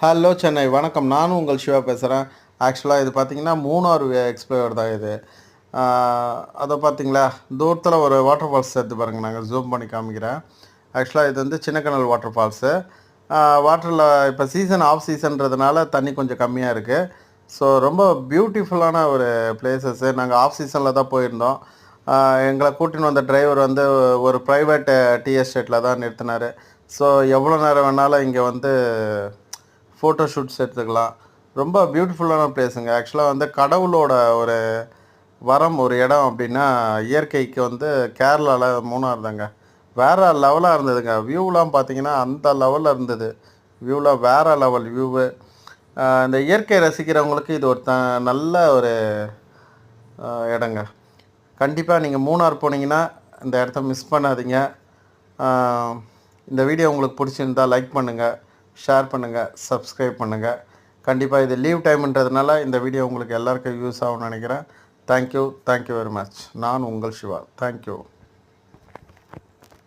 Hello Chennai, வணக்கம். நானும் உங்கள் சிவா பேசுகிறேன். ஆக்சுவலாக இது பார்த்தீங்கன்னா மூணார் எக்ஸ்ப்ளோர் தான் இது. அதை பார்த்தீங்களா, தூரத்தில் ஒரு வாட்டர் ஃபால்ஸ் எடுத்து பாருங்கள், நாங்கள் ஜூம் பண்ணி காமிக்கிறேன். ஆக்சுவலாக இது வந்து சின்னக்கனல் வாட்டர் ஃபால்ஸு. வாட்டரில் இப்போ ஆஃப் சீசன்றதுனால தண்ணி கொஞ்சம் கம்மியாக இருக்குது. ஸோ ரொம்ப பியூட்டிஃபுல்லான ஒரு பிளேசஸ்ஸு. நாங்கள் ஆஃப் சீசனில் தான் போயிருந்தோம். எங்களை கூட்டின்னு வந்த டிரைவர் வந்து ஒரு ப்ரைவேட் டீ எஸ்டேட்டில் தான் நிறுத்தினார். ஸோ எவ்வளோ நேரம் வேணாலும் இங்கே வந்து ஃபோட்டோ ஷூட்ஸ் எடுத்துக்கலாம். ரொம்ப பியூட்டிஃபுல்லான பிளேஸுங்க. ஆக்சுவலாக வந்து கடவுளோட ஒரு வரம் ஒரு இடம் அப்படின்னா இயற்கைக்கு வந்து கேரளாவில் மூணார் தாங்க. வேறு லெவலாக இருந்ததுங்க. வியூலாம் பார்த்தீங்கன்னா அந்த லெவலில் இருந்தது. வியூவில் வேறு லெவல் வியூவு. இந்த இயற்கை ரசிக்கிறவங்களுக்கு இது ஒரு நல்ல ஒரு இடங்க. கண்டிப்பாக நீங்கள் மூணார் போனீங்கன்னா இந்த இடத்த மிஸ் பண்ணாதீங்க. இந்த வீடியோ உங்களுக்கு பிடிச்சிருந்தால் லைக் பண்ணுங்கள், ஷேர் பண்ணுங்கள், சப்ஸ்கிரைப் பண்ணுங்கள். கண்டிப்பாக இது லீவ் டைம்ன்றதுனால இந்த வீடியோ உங்களுக்கு எல்லாருக்கும் யூஸ் ஆகும்னு நினைக்கிறேன். Thank you very much. நான் உங்கள் சிவா. தேங்க்யூ.